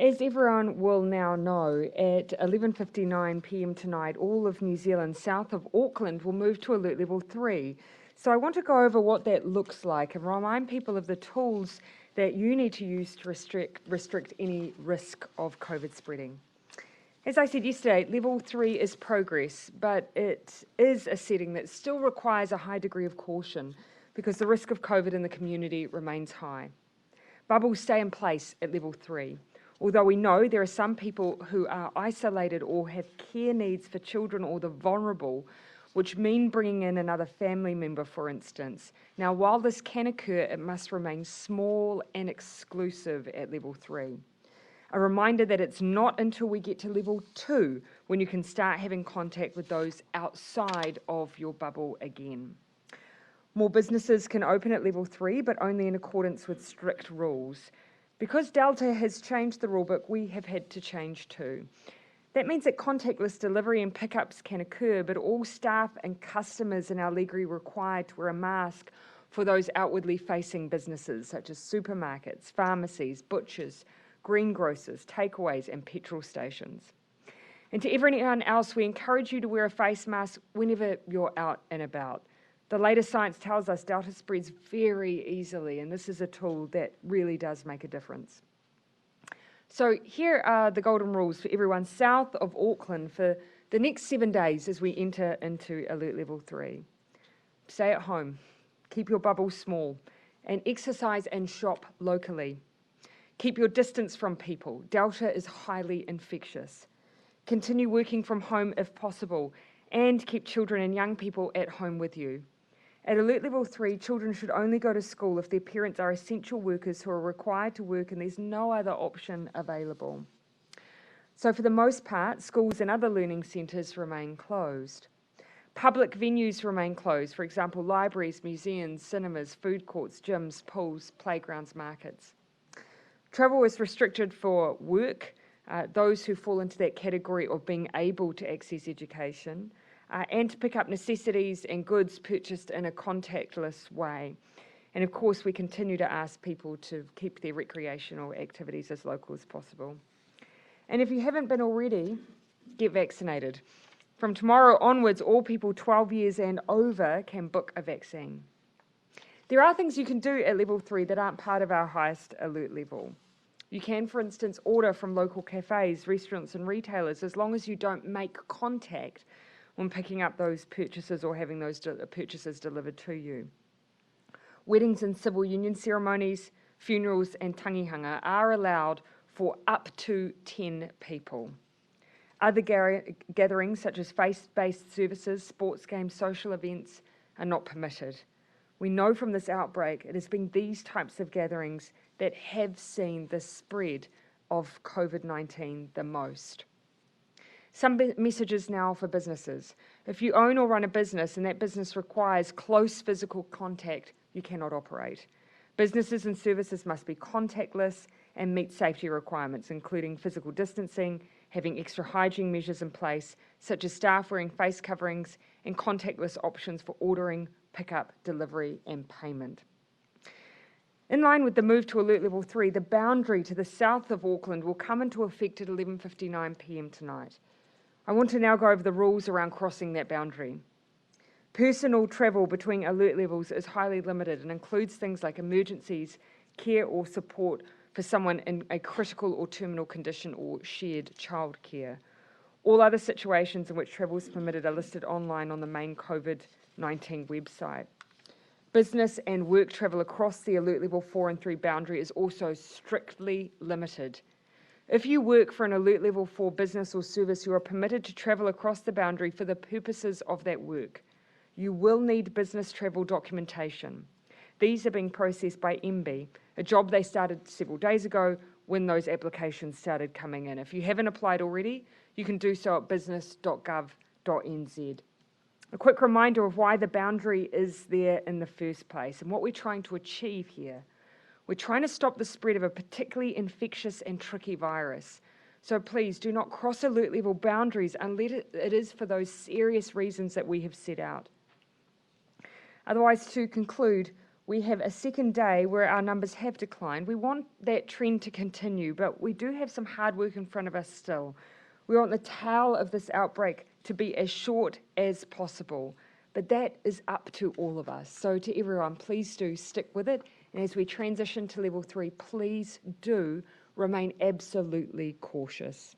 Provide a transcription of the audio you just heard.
As everyone will now know, at 11:59 p.m. tonight, all of New Zealand south of Auckland will move to Alert Level 3. So I want to go over what that looks like and remind people of the tools that you need to use to restrict any risk of COVID spreading. As I said yesterday, Level 3 is progress, but it is a setting that still requires a high degree of caution because the risk of COVID in the community remains high. Bubbles stay in place at Level 3. Although we know there are some people who are isolated or have care needs for children or the vulnerable, which mean bringing in another family member, for instance. Now, while this can occur, it must remain small and exclusive at Level 3. A reminder that it's not until we get to Level 2 when you can start having contact with those outside of your bubble again. More businesses can open at Level 3, but only in accordance with strict rules. Because Delta has changed the rulebook, we have had to change too. That means that contactless delivery and pickups can occur, but all staff and customers are now legally required to wear a mask for those outwardly facing businesses, such as supermarkets, pharmacies, butchers, greengrocers, takeaways, and petrol stations. And to everyone else, we encourage you to wear a face mask whenever you're out and about. The latest science tells us Delta spreads very easily, and this is a tool that really does make a difference. So here are the golden rules for everyone south of Auckland for the next 7 days as we enter into Alert Level 3. Stay at home, keep your bubble small, and exercise and shop locally. Keep your distance from people. Delta is highly infectious. Continue working from home if possible, and keep children and young people at home with you. At Alert Level 3, children should only go to school if their parents are essential workers who are required to work and there's no other option available. So for the most part, schools and other learning centres remain closed. Public venues remain closed, for example, libraries, museums, cinemas, food courts, gyms, pools, playgrounds, markets. Travel is restricted for work, those who fall into that category of being able to access education, and to pick up necessities and goods purchased in a contactless way. And of course, we continue to ask people to keep their recreational activities as local as possible. And if you haven't been already, get vaccinated. From tomorrow onwards, all people 12 years and over can book a vaccine. There are things you can do at Level 3 that aren't part of our highest alert level. You can, for instance, order from local cafes, restaurants and retailers as long as you don't make contact when picking up those purchases or having those purchases delivered to you. Weddings and civil union ceremonies, funerals and tangihanga are allowed for up to 10 people. Other gatherings such as faith-based services, sports games, social events are not permitted. We know from this outbreak it has been these types of gatherings that have seen the spread of COVID-19 the most. Some messages now for businesses. If you own or run a business and that business requires close physical contact, you cannot operate. Businesses and services must be contactless and meet safety requirements, including physical distancing, having extra hygiene measures in place, such as staff wearing face coverings and contactless options for ordering, pickup, delivery, and payment. In line with the move to Alert Level 3, the boundary to the south of Auckland will come into effect at 11:59 p.m. tonight. I want to now go over the rules around crossing that boundary. Personal travel between alert levels is highly limited and includes things like emergencies, care or support for someone in a critical or terminal condition or shared childcare. All other situations in which travel is permitted are listed online on the main COVID-19 website. Business and work travel across the Alert Level 4 and 3 boundary is also strictly limited. If you work for an Alert Level 4 business or service, you are permitted to travel across the boundary for the purposes of that work. You will need business travel documentation. These are being processed by MB, a job they started several days ago when those applications started coming in. If you haven't applied already, you can do so at business.gov.nz. A quick reminder of why the boundary is there in the first place and what we're trying to achieve here. We're trying to stop the spread of a particularly infectious and tricky virus. So please do not cross alert level boundaries unless it is for those serious reasons that we have set out. Otherwise, to conclude, we have a second day where our numbers have declined. We want that trend to continue, but we do have some hard work in front of us still. We want the tail of this outbreak to be as short as possible, but that is up to all of us. So to everyone, please do stick with it. And as we transition to level 3, please do remain absolutely cautious.